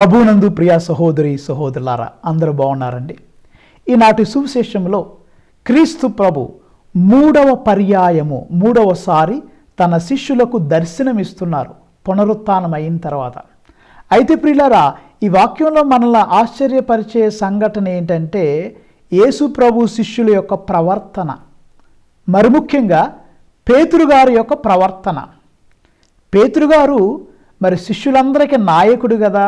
ప్రభునందు ప్రియ సహోదరి సహోదరులారా, అందరూ బాగున్నారండి. ఈనాటి సువిశేషంలో క్రీస్తు ప్రభు మూడవ పర్యాయము మూడవసారి తన శిష్యులకు దర్శనమిస్తున్నారు పునరుత్థానం అయిన తర్వాత. అయితే ప్రియులారా, ఈ వాక్యంలో మనల్ని ఆశ్చర్యపరిచే సంఘటన ఏంటంటే యేసు ప్రభు శిష్యుల యొక్క ప్రవర్తన, మరి ముఖ్యంగా పేతురు గారి యొక్క ప్రవర్తన. పేతురు గారు మరి శిష్యులందరికీ నాయకుడు కదా.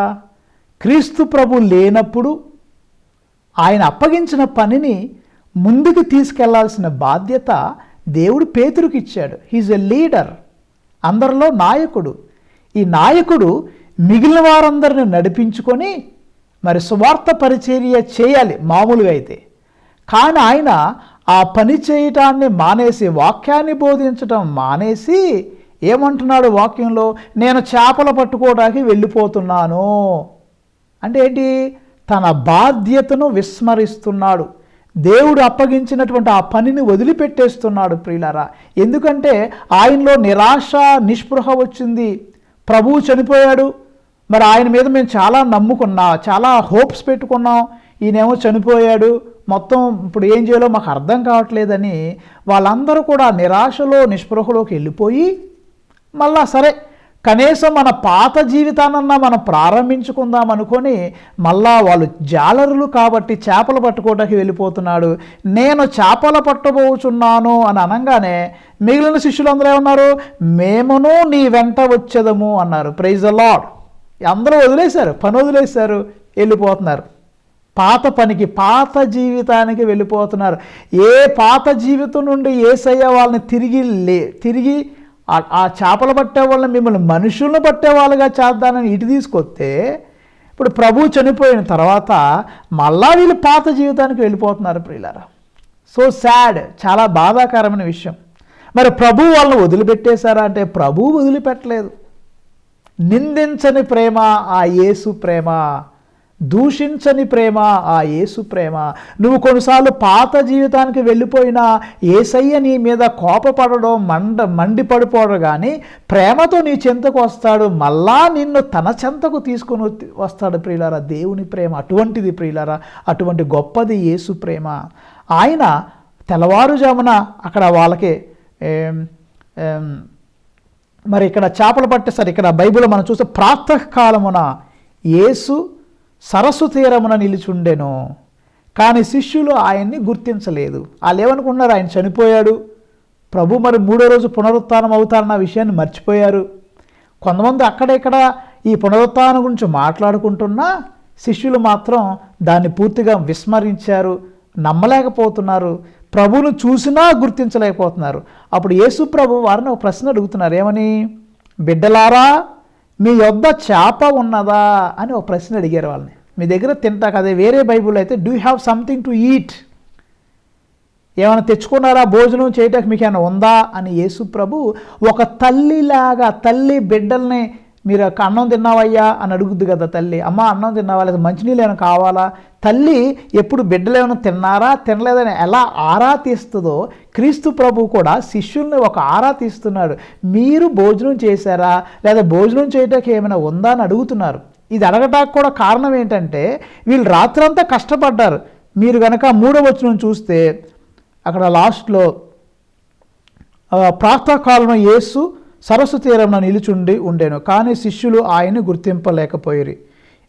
క్రీస్తు ప్రభు లేనప్పుడు ఆయన అప్పగించిన పనిని ముందుకు తీసుకెళ్లాల్సిన బాధ్యత దేవుడు పేతురుకి ఇచ్చాడు. హీజ్ ఎ లీడర్, అందరిలో నాయకుడు. ఈ నాయకుడు మిగిలిన వారందరిని నడిపించుకొని మరి సువార్త పరిచర్య చేయాలి మామూలుగా అయితే. కానీ ఆయన ఆ పని చేయటాన్ని మానేసి, వాక్యాన్ని బోధించటం మానేసి ఏమంటున్నాడు వాక్యంలో? నేను చేపలు పట్టుకోవడానికి వెళ్ళిపోతున్నాను అంటే ఏంటి? తన బాధ్యతను విస్మరిస్తున్నాడు. దేవుడు అప్పగించినటువంటి ఆ పనిని వదిలిపెట్టేస్తున్నాడు ప్రియులారా. ఎందుకంటే ఆయనలో నిరాశ నిస్పృహ వచ్చింది. ప్రభువు చనిపోయాడు, మరి ఆయన మీద మేము చాలా నమ్ముకున్నాం, చాలా హోప్స్ పెట్టుకున్నాం. ఈయనేమో చనిపోయాడు, మొత్తం ఇప్పుడు ఏం చేయాలో మాకు అర్థం కావట్లేదని వాళ్ళందరూ కూడా నిరాశలో నిస్పృహలోకి వెళ్ళిపోయి, మళ్ళా సరే కనీసం మన పాత జీవితానన్నా మనం ప్రారంభించుకుందాం అనుకొని మళ్ళా వాళ్ళు జాలరులు కాబట్టి చేపలు పట్టుకోవడానికి వెళ్ళిపోతున్నాడు. నేను చేపలు పట్టబోచున్నాను అని అనగానే మిగిలిన శిష్యులందరూ ఏమన్నారు? మేమును నీ వెంట వచ్చేదము అన్నారు. Praise the lord. అందరూ వదిలేశారు, పని వదిలేశారు, వెళ్ళిపోతున్నారు. పాత పనికి, పాత జీవితానికి వెళ్ళిపోతున్నారు. ఏ పాత జీవితం నుండి యేసయ్య వాళ్ళని తిరిగి ఆ చేపలు పట్టే వాళ్ళని మిమ్మల్ని మనుషులను పట్టేవాళ్ళుగా చేద్దానని ఇటు తీసుకొస్తే, ఇప్పుడు ప్రభు చనిపోయిన తర్వాత మళ్ళా వీళ్ళు పాత జీవితానికి వెళ్ళిపోతున్నారు ప్రియులారా. సో సాడ్, చాలా బాధాకరమైన విషయం. మరి ప్రభు వాళ్ళని వదిలిపెట్టేశారా అంటే ప్రభు వదిలిపెట్టలేదు. నిందించని ప్రేమ ఆ యేసు ప్రేమ, దూషించని ప్రేమ ఆ యేసు ప్రేమ. నువ్వు కొన్నిసార్లు పాత జీవితానికి వెళ్ళిపోయినా యేసయ్య నీ మీద కోపపడడం, మండిపడిపోవడం కానీ ప్రేమతో నీ చెంతకు వస్తాడు, మళ్ళా నిన్ను తన చెంతకు తీసుకొని వస్తాడు ప్రియులారా. దేవుని ప్రేమ అటువంటిది ప్రియులారా, అటువంటి గొప్పది యేసు ప్రేమ. ఆయన తెల్లవారుజామున అక్కడ వాళ్ళకి మరి ఇక్కడ చేపలు పట్టేసరి ఇక్కడ బైబిల్లో మనం చూస్తే ప్రాతకాలమున యేసు సరస్సు తీరమున నిలిచుండెను, కానీ శిష్యులు ఆయన్ని గుర్తించలేదు. వాళ్ళు ఏమనుకున్నారు? ఆయన చనిపోయాడు, ప్రభు మరి మూడో రోజు పునరుత్థానం అవుతారన్న విషయాన్ని మర్చిపోయారు. కొంతమంది అక్కడెక్కడ ఈ పునరుత్థానం గురించి మాట్లాడుకుంటున్నా శిష్యులు మాత్రం దాన్ని పూర్తిగా విస్మరించారు, నమ్మలేకపోతున్నారు. ప్రభువును చూసినా గుర్తించలేకపోతున్నారు. అప్పుడు యేసు ప్రభు వారిని ఒక ప్రశ్న అడుగుతున్నారు. ఏమని? బిడ్డలారా, మీ యొద్ద చేప ఉన్నదా అని ఒక ప్రశ్న అడిగారు వాళ్ళని. మీ దగ్గర తింటాక, అదే వేరే బైబుల్ అయితే do you have something to eat, ఏమైనా తెచ్చుకున్నారా, భోజనం చేయటానికి మీకు ఏమైనా ఉందా అని యేసు ప్రభు ఒక తల్లిలాగా, తల్లి బిడ్డల్ని మీరు అన్నం తిన్నావయ్యా అని అడుగుద్ది కదా తల్లి. అమ్మ అన్నం తిన్నావా, లేదా మంచినీళ్ళు ఏమైనా కావాలా? తల్లి ఎప్పుడు బిడ్డలు ఏమైనా తిన్నారా తినలేదని ఎలా ఆరా తీస్తుందో క్రీస్తు ప్రభు కూడా శిష్యుల్ని ఒక ఆరా తీస్తున్నాడు. మీరు భోజనం చేశారా, లేదా భోజనం చేయటానికి ఏమైనా ఉందా అని అడుగుతున్నారు. ఇది అడగటానికి కూడా కారణం ఏంటంటే వీళ్ళు రాత్రంతా కష్టపడ్డారు. మీరు కనుక 3వ వచనం చూస్తే అక్కడ లాస్ట్లో ప్రాతకాలంలో యేసు సరస్సు తీరంలో నిలుచుండి ఉండేను, కానీ శిష్యులు ఆయన్ని గుర్తింపలేకపోయారు.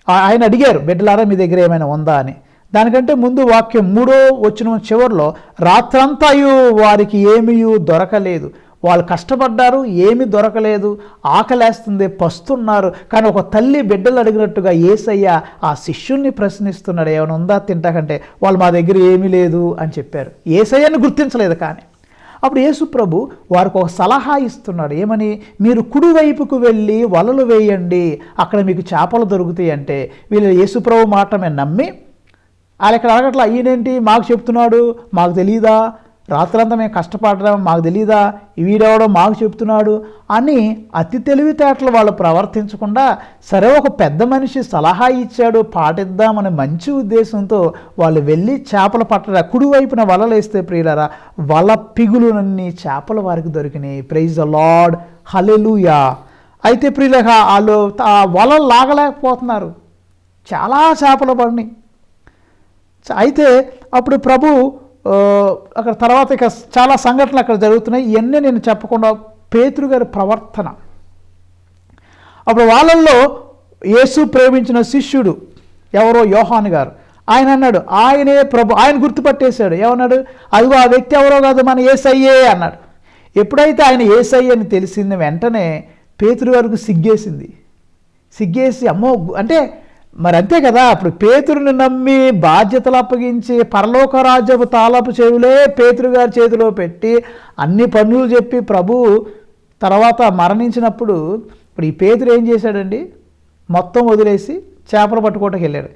ఆయన అడిగారు, బిడ్డలారా మీ దగ్గర ఏమైనా ఉందా అని. దానికంటే ముందు వాక్యం 3వ వచనం చివరిలో రాత్రంతాయు వారికి ఏమీ దొరకలేదు. వాళ్ళు కష్టపడ్డారు, ఏమీ దొరకలేదు, ఆకలేస్తుంది, పస్తున్నారు. కానీ ఒక తల్లి బిడ్డలు అడిగినట్టుగా యేసయ్య ఆ శిష్యుల్ని ప్రశ్నిస్తున్నాడు, ఏమైనా ఉందా తింటాకంటే వాళ్ళు మా దగ్గర ఏమీ లేదు అని చెప్పారు. యేసయ్యని గుర్తించలేదు. కానీ అప్పుడు యేసు ప్రభు వారికి ఒక సలహా ఇస్తున్నాడు. ఏమని? మీరు కుడివైపుకు వెళ్ళి వలలు వేయండి, అక్కడ మీకు చేపలు దొరుకుతాయి అంటే వీళ్ళు యేసు ప్రభు మాట మీద నమ్మి వాళ్ళు ఇక్కడ అడగట్లా, ఈయనేంటి మాకు చెప్తున్నాడు, మాకు తెలీదా, రాత్రంతా మేము కష్టపడడం మాకు తెలీదా, వీడెవడో మాకు చెప్తున్నాడు అని అతి తెలివితేటలు వాళ్ళు ప్రవర్తించకుండా, సరే ఒక పెద్ద మనిషి సలహా ఇచ్చాడు పాటిద్దామనే మంచి ఉద్దేశంతో వాళ్ళు వెళ్ళి చేపలు పట్టడా కుడివైపున వలలు వేస్తే ప్రియులారా వల పిగులునన్ని చేపలు వారికి దొరికినాయి. ప్రైజ్ ద లార్డ్, హల్లెలూయా. అయితే ప్రియులగా వాళ్ళు ఆ వలలు లాగలేకపోతున్నారు. చాలా చేపలు పడినాయి. అయితే అప్పుడు ప్రభు అక్కడ తర్వాత ఇక చాలా సంఘటనలు అక్కడ జరుగుతున్నాయి. ఇవన్నీ నేను చెప్పకుండా పేతురు గారి ప్రవర్తన. అప్పుడు వాళ్ళల్లో యేసు ప్రేమించిన శిష్యుడు ఎవరో యోహాను గారు, ఆయన అన్నాడు ఆయనే ప్రభు. ఆయన గుర్తుపట్టేశాడు. ఏమన్నాడు? అదిగో ఆ వ్యక్తి ఎవరో కాదు, మన యేసయ్యే అన్నాడు. ఎప్పుడైతే ఆయన యేసయ్య అని తెలిసింది వెంటనే పేతురు గారికి సిగ్గేసి అమ్మో, అంటే మరి అంతే కదా. అప్పుడు పేతురుని నమ్మి బాధ్యతలు అప్పగించి పరలోక రాజ్యపు తాళపు చెవులే పేతురు గారి చేతిలో పెట్టి అన్ని పనులు చెప్పి ప్రభు తర్వాత మరణించినప్పుడు ఇప్పుడు ఈ పేతురు ఏం చేశాడండి? మొత్తం వదిలేసి చేపలు పట్టుకోవటానికి వెళ్ళాడు.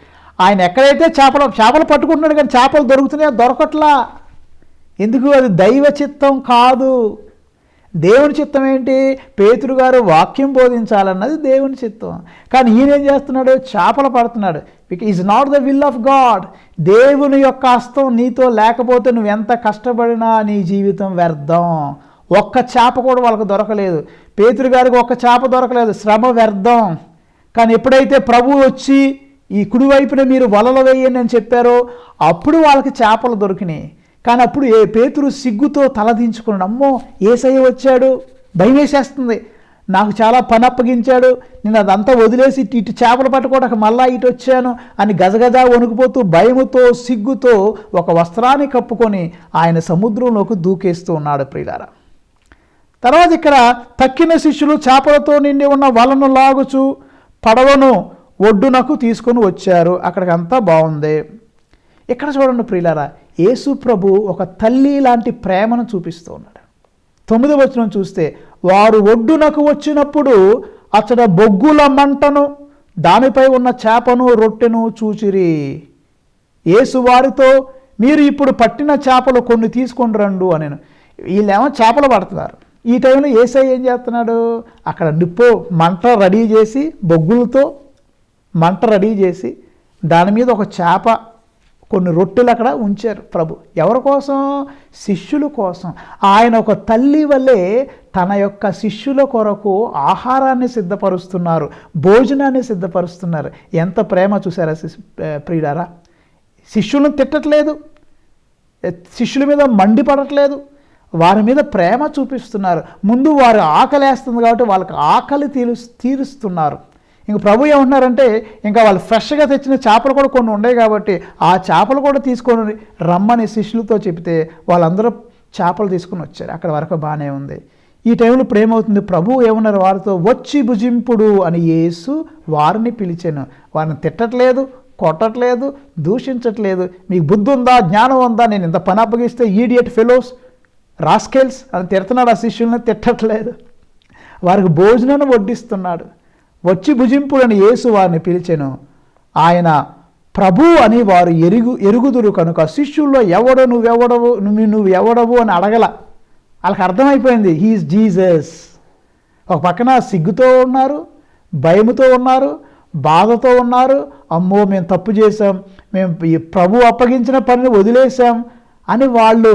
ఆయన ఎక్కడైతే చేపలు పట్టుకుంటున్నాడు కానీ చేపలు దొరుకుతున్నాయో దొరకట్లా. ఎందుకు? అది దైవ చిత్తం కాదు. దేవుని చిత్తం ఏంటి? పేతురు గారు వాక్యం బోధించాలన్నది దేవుని చిత్తం. కానీ ఈయన ఏం చేస్తున్నాడు? చేపలు పడుతున్నాడు. Is not the will of God. దేవుని యొక్క హస్తం నీతో లేకపోతే నువ్వు ఎంత కష్టపడినా నీ జీవితం వ్యర్థం. ఒక్క చేప కూడా వాళ్ళకు దొరకలేదు. పేతురు గారికి ఒక్క చేప దొరకలేదు, శ్రమ వ్యర్థం. కానీ ఎప్పుడైతే ప్రభువు వచ్చి ఈ కుడివైపున మీరు వలలు వేయండి అని చెప్పారో అప్పుడు వాళ్ళకి చేపలు దొరికినాయి. కానీ అప్పుడు పేతురు సిగ్గుతో తలదించుకున్నాడు. అమ్మో, యేసయ్య వచ్చాడు, భయం వేసేస్తుంది, నాకు చాలా పని అప్పగించాడు, నేను అదంతా వదిలేసి ఇటు చేపలు పట్టుకోవడానికి మళ్ళా ఇటు వచ్చాను అని గజగజ వణుకుపోతూ భయముతో సిగ్గుతో ఒక వస్త్రాన్ని కప్పుకొని ఆయన సముద్రంలోకి దూకేస్తూ ఉన్నాడు. ప్రియులారా, తర్వాత ఇక్కడ తక్కిన శిష్యులు చేపలతో నిండి ఉన్న వలను లాగుచు పడవను ఒడ్డునకు తీసుకొని వచ్చారు. అక్కడికంతా బాగుంది. ఇక్కడ చూడండి ప్రియులారా, యేసు ప్రభు ఒక తల్లి లాంటి ప్రేమను చూపిస్తూ ఉన్నాడు. 9వ వచనం చూస్తే, వారు ఒడ్డునకు వచ్చినప్పుడు అచ్చట బొగ్గుల మంటను దానిపై ఉన్న చేపను రొట్టెను చూచిరి. యేసు వారితో, మీరు ఇప్పుడు పట్టిన చేపలు కొన్ని తీసుకొని రండు అని. వీళ్ళేమో చేపలు పడుతున్నారు. ఈ టైంలో యేసయ్య ఏం చేస్తున్నాడు? అక్కడ మంట రెడీ చేసి, బొగ్గులతో మంట రెడీ చేసి దాని మీద ఒక చేప, కొన్ని రొట్టెలు అక్కడ ఉంచారు ప్రభు. ఎవరి కోసం? శిష్యుల కోసం. ఆయన ఒక తల్లి వల్లే తన యొక్క శిష్యుల కొరకు ఆహారాన్ని సిద్ధపరుస్తున్నారు, భోజనాన్ని సిద్ధపరుస్తున్నారు. ఎంత ప్రేమ చూసారా ప్రియులారా? శిష్యులను తిట్టట్లేదు, శిష్యుల మీద మండిపడట్లేదు, వారి మీద ప్రేమ చూపిస్తున్నారు. ముందు వారు ఆకలేస్తుంది కాబట్టి వాళ్ళకి ఆకలి తీరుస్తున్నారు. ఇంక ప్రభు ఏమంటున్నారంటే, ఇంకా వాళ్ళు ఫ్రెష్గా తెచ్చిన చేపలు కూడా కొన్ని ఉన్నాయి కాబట్టి ఆ చేపలు కూడా తీసుకొని రమ్మని శిష్యులతో చెబితే వాళ్ళందరూ చేపలు తీసుకొని వచ్చారు. అక్కడ వరకు బాగానే ఉంది. ఈ టైంలో ఇప్పుడు ఏమవుతుంది? ప్రభు ఏమన్నారు వారితో? వచ్చి భుజింపుడు అని యేసు వారిని పిలిచాను. వారిని తిట్టట్లేదు, కొట్టట్లేదు, దూషించట్లేదు. మీకు బుద్ధి ఉందా, జ్ఞానం ఉందా, నేను ఇంత పని అప్పగిస్తే ఈడియట్ ఫెలోస్, రాస్కెల్స్ అని తిడుతున్నాడు. ఆ శిష్యుల్ని తిట్టట్లేదు, వారికి భోజనాన్ని వడ్డిస్తున్నాడు. వచ్చి భుజింపుడని యేసు వారిని పిలిచెను. ఆయన ప్రభు అని వారు ఎరుగుదురు కనుక శిష్యుల్లో ఎవడో నువ్వు ఎవడవు అని అడగల. వాళ్ళకి అర్థమైపోయింది, హీఈస్ జీసస్. ఒక పక్కన సిగ్గుతో ఉన్నారు, భయముతో ఉన్నారు, బాధతో ఉన్నారు. అమ్మో, మేము తప్పు చేశాం, మేము ప్రభు అప్పగించిన పనిని వదిలేశాం అని వాళ్ళు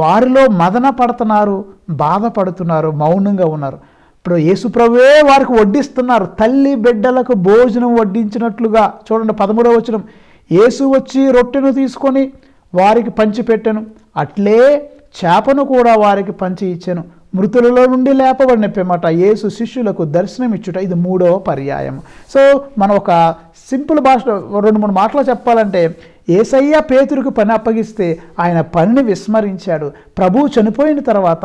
వారిలో మదన పడుతున్నారు, బాధపడుతున్నారు, మౌనంగా ఉన్నారు. ఇప్పుడు యేసు ప్రభువే వారికి వడ్డిస్తున్నారు, తల్లి బిడ్డలకు భోజనం వడ్డించినట్లుగా. చూడండి 13వ వచనం, యేసు వచ్చి రొట్టెను తీసుకొని వారికి పంచిపెట్టెను, అట్లే చేపను కూడా వారికి పంచి ఇచ్చాను. మృతులలో నుండి లేపబడిన పిమ్మట యేసు శిష్యులకు దర్శనమిచ్చుట ఇది 3వ పర్యాయం. సో మనం ఒక సింపుల్ భాషలో 2-3 మాటలు చెప్పాలంటే, యేసయ్య పేతురుకు పని అప్పగిస్తే ఆయన పనిని విస్మరించాడు. ప్రభువు చనిపోయిన తర్వాత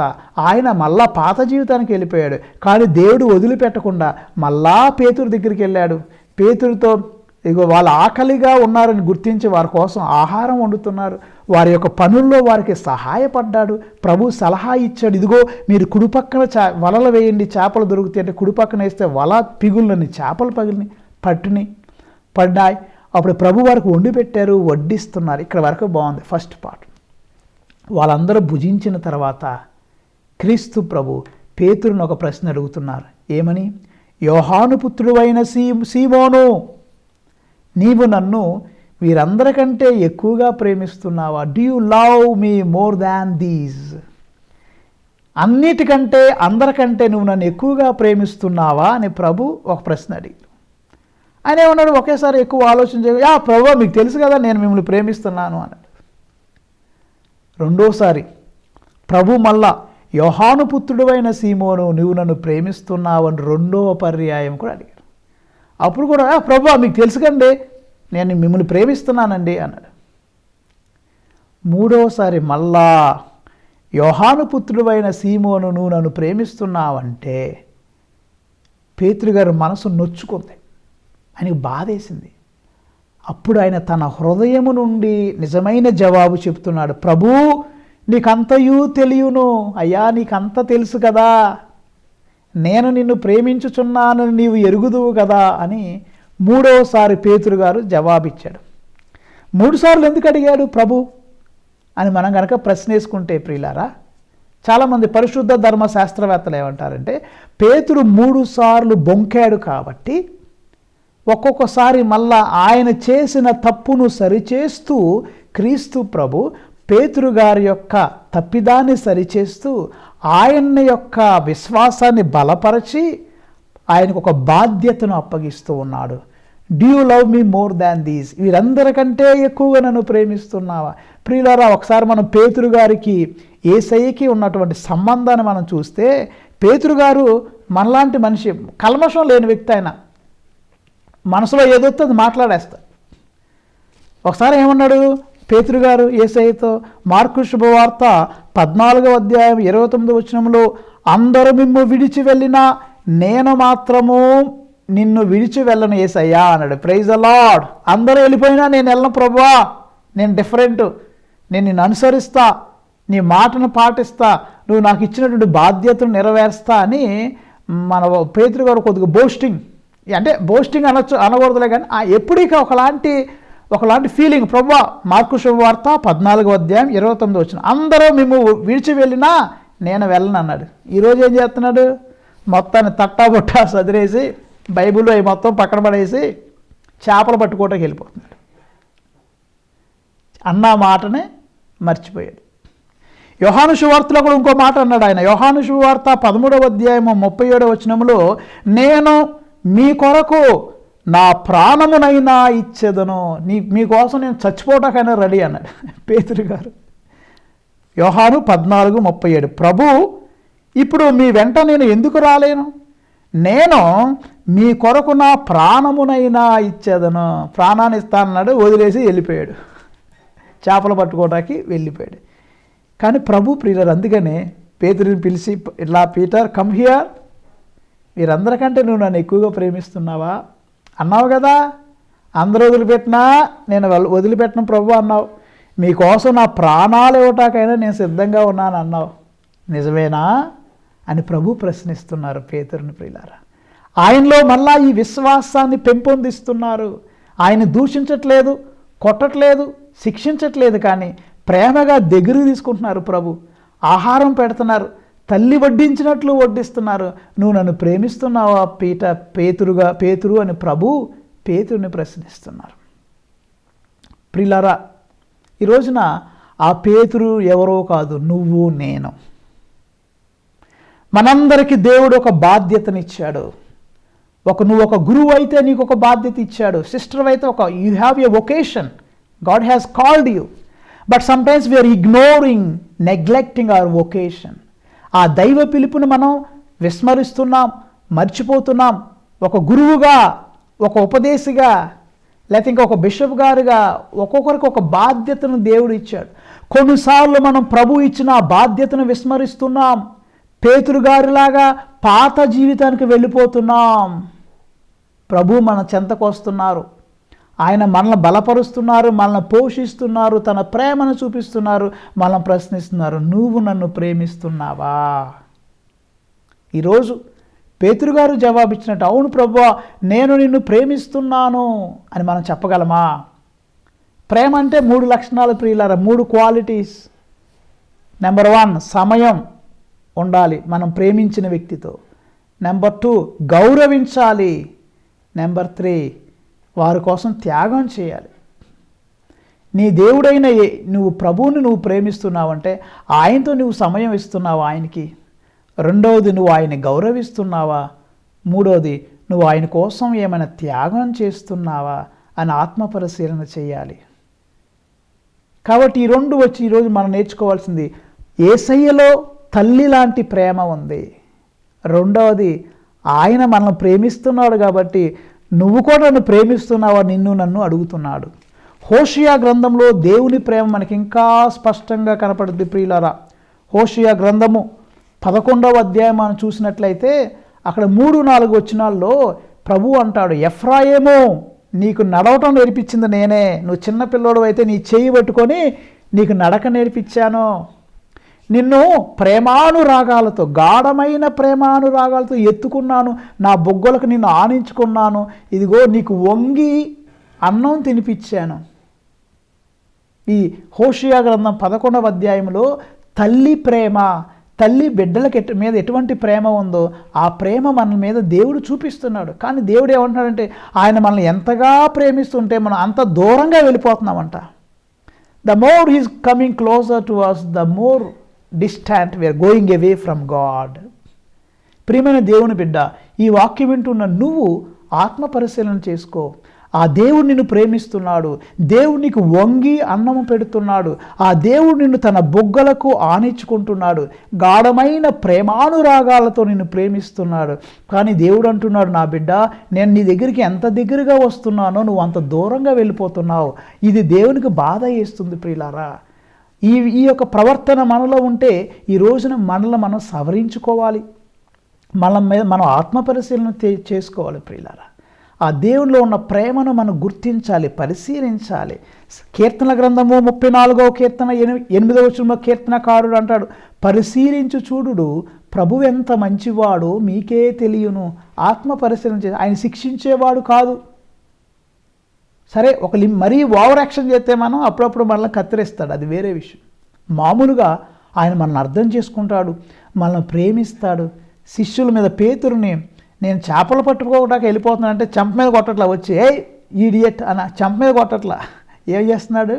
ఆయన మళ్ళా పాత జీవితానికి వెళ్ళిపోయాడు. కానీ దేవుడు వదిలిపెట్టకుండా మళ్ళా పేతురు దగ్గరికి వెళ్ళాడు. పేతురుతో ఇగో వాళ్ళు ఆకలిగా ఉన్నారని గుర్తించి వారి కోసం ఆహారం వండుతున్నారు. వారి యొక్క పనుల్లో వారికి సహాయపడ్డాడు. ప్రభు సలహా ఇచ్చాడు, ఇదిగో మీరు కుడిపక్కన వలలు వేయండి, చేపలు దొరుకుతాయి అంటే కుడిపక్కన వేస్తే వల పిగుళ్ళని చేపలు పడ్డాయి. అప్పుడు ప్రభు వారికి వండి పెట్టారు, వడ్డిస్తున్నారు. ఇక్కడ వరకు బాగుంది ఫస్ట్ పార్ట్. వాళ్ళందరూ భుజించిన తర్వాత క్రీస్తు ప్రభు పేతురుని ఒక ప్రశ్న అడుగుతున్నారు. ఏమని? యోహాను పుత్రుడైన సీమోను, నీవు నన్ను వీరందరికంటే ఎక్కువగా ప్రేమిస్తున్నావా? Do you love me more than these? అన్నిటికంటే అందరికంటే నువ్వు నన్ను ఎక్కువగా ప్రేమిస్తున్నావా అని ప్రభు ఒక ప్రశ్న అడిగారు. ఆయన ఏమన్నాడు, ఒకేసారి ఎక్కువ ఆలోచన చేయగా ప్రభువా మీకు తెలుసు కదా నేను మిమ్మల్ని ప్రేమిస్తున్నాను అన్నాడు. రెండోసారి ప్రభు మళ్ళా యోహాను పుత్రుడైన సీమోను నువ్వు నన్ను ప్రేమిస్తున్నావు అని రెండవ పర్యాయం కూడా అడిగాడు. అప్పుడు కూడా ప్రభువా మీకు తెలుసు కండి నేను మిమ్మల్ని ప్రేమిస్తున్నానండి అన్నాడు. మూడవసారి మళ్ళా యోహాను పుత్రుడైన సీమోను నువ్వు నన్ను ప్రేమిస్తున్నావంటే పేతురు గారు మనసు నొచ్చుకుంది, ఆయనకు బాధేసింది. అప్పుడు ఆయన తన హృదయము నుండి నిజమైన జవాబు చెప్తున్నాడు, ప్రభూ నీకంతయూ తెలియను అయ్యా, నీకంత తెలుసు కదా, నేను నిన్ను ప్రేమించుచున్నానని నీవు ఎరుగుదువు కదా అని మూడవసారి పేతురు గారు జవాబిచ్చాడు. 3 సార్లు ఎందుకు అడిగాడు ప్రభు అని మనం కనుక ప్రశ్న వేసుకుంటే ప్రియులారా, చాలామంది పరిశుద్ధ ధర్మశాస్త్రవేత్తలు ఏమంటారంటే పేతురు 3 సార్లు బొంకాడు కాబట్టి ఒక్కొక్కసారి మళ్ళా ఆయన చేసిన తప్పును సరిచేస్తూ క్రీస్తు ప్రభు పేతురు గారి యొక్క తప్పిదాన్ని సరిచేస్తూ ఆయన యొక్క విశ్వాసాన్ని బలపరచి ఆయనకు ఒక బాధ్యతను అప్పగిస్తూ ఉన్నాడు. Do you love me more than these, వీరందరికంటే ఎక్కువగా నన్ను ప్రేమిస్తున్నావా? ప్రియులారా, ఒకసారి మనం పేతురు గారికి యేసయ్యకి ఉన్నటువంటి సంబంధాన్ని మనం చూస్తే పేతురు గారు మనలాంటి మనిషి, కల్మషం లేని వ్యక్తి. ఆయన మనసులో ఏదొస్తే అది మాట్లాడేస్తాడు. ఒకసారి ఏమన్నాడు పేతురు గారు యేసయ్యతో, మార్కు శుభవార్త 14వ అధ్యాయం 29వ వచనంలో, అందరూ మిమ్ము విడిచి వెళ్ళినా నేను మాత్రము నిన్ను విడిచి వెళ్ళను యేసయ్యా అన్నాడు. Praise the lord. అందరూ వెళ్ళిపోయినా నేను వెళ్ళను ప్రభువా, నేను డిఫరెంట్, నేను నిన్ను అనుసరిస్తా, నీ మాటను పాటిస్తా, నువ్వు నాకు ఇచ్చినటువంటి బాధ్యతను నెరవేరుస్తా అని మన పేతురు గారు కొద్దిగా బోస్టింగ్, అంటే బోస్టింగ్ అనకూడదులే కానీ ఎప్పుడు ఇక ఒకలాంటి ఫీలింగ్. ప్రభువా, మార్కు శుభవార్త 14వ అధ్యాయం 29వ వచనం, అందరూ మేము విడిచి వెళ్ళినా నేను వెళ్ళను అన్నాడు. ఈరోజు ఏం చేస్తున్నాడు, మొత్తాన్ని తట్టాబుట్టా సదిరేసి బైబిల్లో ఈ మొత్తం పక్కన పడేసి చేపలు పట్టుకోవటానికి వెళ్ళిపోతున్నాడు. అన్న మాటనే మర్చిపోయాడు. యోహాను సువార్తలో కూడా ఇంకో మాట అన్నాడు ఆయన. యోహాను సువార్త 13వ అధ్యాయం 37వ వచనంలో, నేను మీ కొరకు నా ప్రాణమునైనా ఇచ్చేదను, మీకోసం నేను చచ్చిపోవటాకైనా రెడీ అన్నాడు పేతురు గారు. యోహాను 14:37, ప్రభు ఇప్పుడు మీ వెంట నేను ఎందుకు రాలేను, నేను మీ కొరకు నా ప్రాణమునైనా ఇచ్చేదను. ప్రాణాన్ని ఇస్తానన్నాడు, వదిలేసి వెళ్ళిపోయాడు, చేపలు పట్టుకోవడానికి వెళ్ళిపోయాడు. కానీ ప్రభు ప్రియులారు అందుకనే పేతురుని పిలిచి, ఇలా పీటర్ కమ్ హియర్, వీరందరికంటే నువ్వు నన్ను ఎక్కువగా ప్రేమిస్తున్నావా అన్నావు కదా, అందరూ వదిలిపెట్టినా నేను వదిలిపెట్టిన ప్రభు అన్నావు, మీకోసం నా ప్రాణాలు ఇవ్వటాకైనా నేను సిద్ధంగా ఉన్నాను అన్నావు, నిజమేనా అని ప్రభు ప్రశ్నిస్తున్నారు పేతురుని ప్రియులారా. ఆయనలో మళ్ళా ఈ విశ్వాసాన్ని పెంపొందిస్తున్నారు. ఆయన దూషించట్లేదు, కొట్టట్లేదు, శిక్షించట్లేదు, కానీ ప్రేమగా దగ్గరికి తీసుకుంటున్నారు. ప్రభు ఆహారం పెడుతున్నారు, తల్లి వడ్డించినట్లు వడ్డిస్తున్నారు. నువ్వు నన్ను ప్రేమిస్తున్నావా పేతురు అని ప్రభు పేతురుని ప్రశ్నిస్తున్నారు. ప్రియులారా, ఈ రోజున ఆ పేతురు ఎవరో కాదు, నువ్వు నేను. మనందరికీ దేవుడు ఒక బాధ్యతనిచ్చాడు. నువ్వు ఒక గురువు అయితే నీకు ఒక బాధ్యత ఇచ్చాడు, సిస్టర్ అయితే you have a vocation, God has called you. But sometimes we are ignoring, neglecting our vocation. ఆ దైవ పిలుపుని మనం విస్మరిస్తున్నాం, మర్చిపోతున్నాం. ఒక గురువుగా, ఒక ఉపదేశిగా, లేకపోతే ఇంకా ఒక బిషప్ గారుగా ఒక్కొక్కరికి ఒక బాధ్యతను దేవుడు ఇచ్చాడు. కొన్నిసార్లు మనం ప్రభు ఇచ్చిన ఆ బాధ్యతను విస్మరిస్తున్నాం. పేతురు గారిలాగా పాత జీవితానికి వెళ్ళిపోతున్నాం. ప్రభు మన చెంతకు వస్తున్నారు, ఆయన మనల్ని బలపరుస్తున్నారు, మనల్ని పోషిస్తున్నారు, తన ప్రేమను చూపిస్తున్నారు, మనల్ని ప్రశ్నిస్తున్నారు, నువ్వు నన్ను ప్రేమిస్తున్నావా? ఈరోజు పేతురు గారు జవాబిచ్చినట్టు, అవును ప్రభువా నేను నిన్ను ప్రేమిస్తున్నాను అని మనం చెప్పగలమా? ప్రేమ అంటే 3 లక్షణాలు ప్రియులారా, 3 క్వాలిటీస్. నెంబర్ 1 సమయం ఉండాలి మనం ప్రేమించిన వ్యక్తితో. నెంబర్ 2 గౌరవించాలి. నెంబర్ 3 వారి కోసం త్యాగం చేయాలి. నీ దేవుడైన నువ్వు ప్రభువుని నువ్వు ప్రేమిస్తున్నావంటే ఆయనతో నువ్వు సమయం ఇస్తున్నావా ఆయనకి? రెండవది నువ్వు ఆయన్ని గౌరవిస్తున్నావా? మూడవది నువ్వు ఆయన కోసం ఏమైనా త్యాగం చేస్తున్నావా అని ఆత్మ పరిశీలన చేయాలి. కాబట్టి ఈ రెండు వచ్చి ఈరోజు మనం నేర్చుకోవాల్సింది, యేసయ్యలో తల్లి లాంటి ప్రేమ ఉంది. రెండవది, ఆయన మనల్ని ప్రేమిస్తున్నాడు కాబట్టి నువ్వు కూడా నన్ను ప్రేమిస్తున్నావా నన్ను అడుగుతున్నాడు. హోషియా గ్రంథంలో దేవుని ప్రేమ మనకి ఇంకా స్పష్టంగా కనపడుద్ది ప్రియులారా. హోషియా గ్రంథము 11వ అధ్యాయం మనం చూసినట్లయితే అక్కడ 3-4 వచనాల్లో ప్రభు అంటాడు, ఎఫ్రాయిము నీకు నడవటం నేర్పించింది నేనే. నువ్వు చిన్నపిల్లోడు అయితే నీ చేయి పట్టుకొని నీకు నడక నేర్పించాను. నిన్ను ప్రేమానురాగాలతో, గాఢమైన ప్రేమానురాగాలతో ఎత్తుకున్నాను. నా బొగ్గలకు నిన్ను ఆనించుకున్నాను. ఇదిగో నీకు వంగి అన్నం తినిపించాను. ఈ హోషియా గ్రంథం 11వ అధ్యాయంలో తల్లి ప్రేమ, తల్లి బిడ్డలకి మీద ఎటువంటి ప్రేమ ఉందో ఆ ప్రేమ మన మీద దేవుడు చూపిస్తున్నాడు. కానీ దేవుడు ఏమంటున్నాడంటే, ఆయన మనల్ని ఎంతగా ప్రేమిస్తుంటే మనం అంత దూరంగా వెళ్ళిపోతున్నామంట. The more he's coming closer to us, the more distant we are going away from God. ప్రియమైన దేవుని బిడ్డ, ఈ వాక్యం వింటున్న నువ్వు ఆత్మ పరిశీలన చేసుకో. ఆ దేవుడు నిన్ను ప్రేమిస్తున్నాడు. దేవుడు నీకు వంగి అన్నము పెడుతున్నాడు. ఆ దేవుడు నిన్ను తన బొగ్గలకు ఆనించుకుంటున్నాడు. గాఢమైన ప్రేమానురాగాలతో నిన్ను ప్రేమిస్తున్నాడు. కానీ దేవుడు అంటున్నాడు, నా బిడ్డ, నేను నీ దగ్గరికి ఎంత దగ్గరగా వస్తున్నానో నువ్వు అంత దూరంగా వెళ్ళిపోతున్నావు. ఇది దేవునికి బాధ వేస్తుంది ప్రియులారా. ఈ యొక్క ప్రవర్తన మనలో ఉంటే ఈ రోజున మనల్ని మనం సవరించుకోవాలి. మనం ఆత్మపరిశీలన చేసుకోవాలి ప్రియులారా. ఆ దేవునిలో ఉన్న ప్రేమను మనం గుర్తించాలి, పరిశీలించాలి. కీర్తన గ్రంథము 34వ కీర్తన 8వ వచనంలో కీర్తనకారుడు అంటాడు, పరిశీలించు చూడుడు ప్రభువు ఎంత మంచివాడో మీకే తెలియను. ఆత్మ పరిశీలన చేసి, ఆయన శిక్షించేవాడు కాదు. సరే, మరీ ఓవర్ యాక్షన్ చేస్తే మనం అప్పుడప్పుడు మనల్ని కత్తిరిస్తాడు, అది వేరే విషయం. మామూలుగా ఆయన మనల్ని అర్థం చేసుకుంటాడు, మనల్ని ప్రేమిస్తాడు. శిష్యుల మీద పేతురుని, నేను చేపలు పట్టుకోవడానికి వెళ్ళిపోతున్నాను అంటే చెంప మీద కొట్టట్లా, వచ్చి ఏ ఈడియట్ అన్న చెంప మీద కొట్టట్లా. ఏం చేస్తున్నాడు?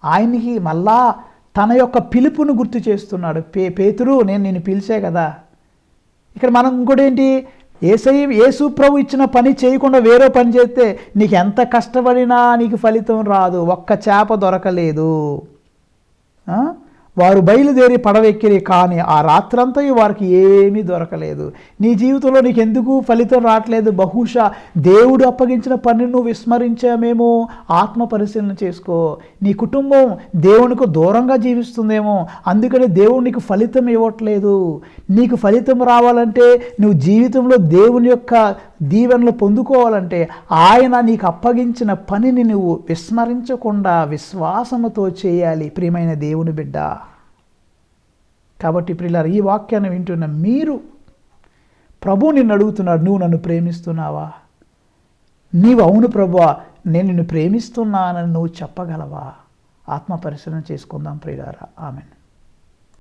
ఆయనకి మళ్ళా తన యొక్క పిలుపును గుర్తు చేస్తున్నాడు. పేతురు, నేను నిన్ను పిలిచే కదా. ఇక్కడ మనం ఇంకోటి ఏంటి, యేసు ప్రభు ఇచ్చిన పని చేయకుండా వేరే పని చేస్తే నీకు ఎంత కష్టపడినా నీకు ఫలితం రాదు. ఒక్క చేప దొరకలేదు. వారు బయలుదేరి పడవెక్కిరి, కానీ ఆ రాత్రంతా వారికి ఏమీ దొరకలేదు. నీ జీవితంలో నీకు ఎందుకు ఫలితం రావట్లేదు? బహుశా దేవుడు అప్పగించిన పనిని నువ్వు విస్మరించామేమో. ఆత్మ పరిశీలన చేసుకో. నీ కుటుంబం దేవునికి దూరంగా జీవిస్తుందేమో, అందుకని దేవుడు నీకు ఫలితం ఇవ్వట్లేదు. నీకు ఫలితం రావాలంటే, నువ్వు జీవితంలో దేవుని యొక్క దీవెనలు పొందుకోవాలంటే ఆయన నీకు అప్పగించిన పనిని నువ్వు విస్మరించకుండా విశ్వాసముతో చేయాలి ప్రియమైన దేవుని బిడ్డ. కాబట్టి ప్రియులారా, ఈ వాక్యాన్ని వింటున్న మీరు, ప్రభు నిన్ను అడుగుతున్నాడు, నువ్వు నన్ను ప్రేమిస్తున్నావా? నీవు అవును ప్రభువా, నేను నిన్ను ప్రేమిస్తున్నానని నువ్వు చెప్పగలవా? ఆత్మ పరిశీలన చేసుకుందాం ప్రియులారా. ఆమెన్.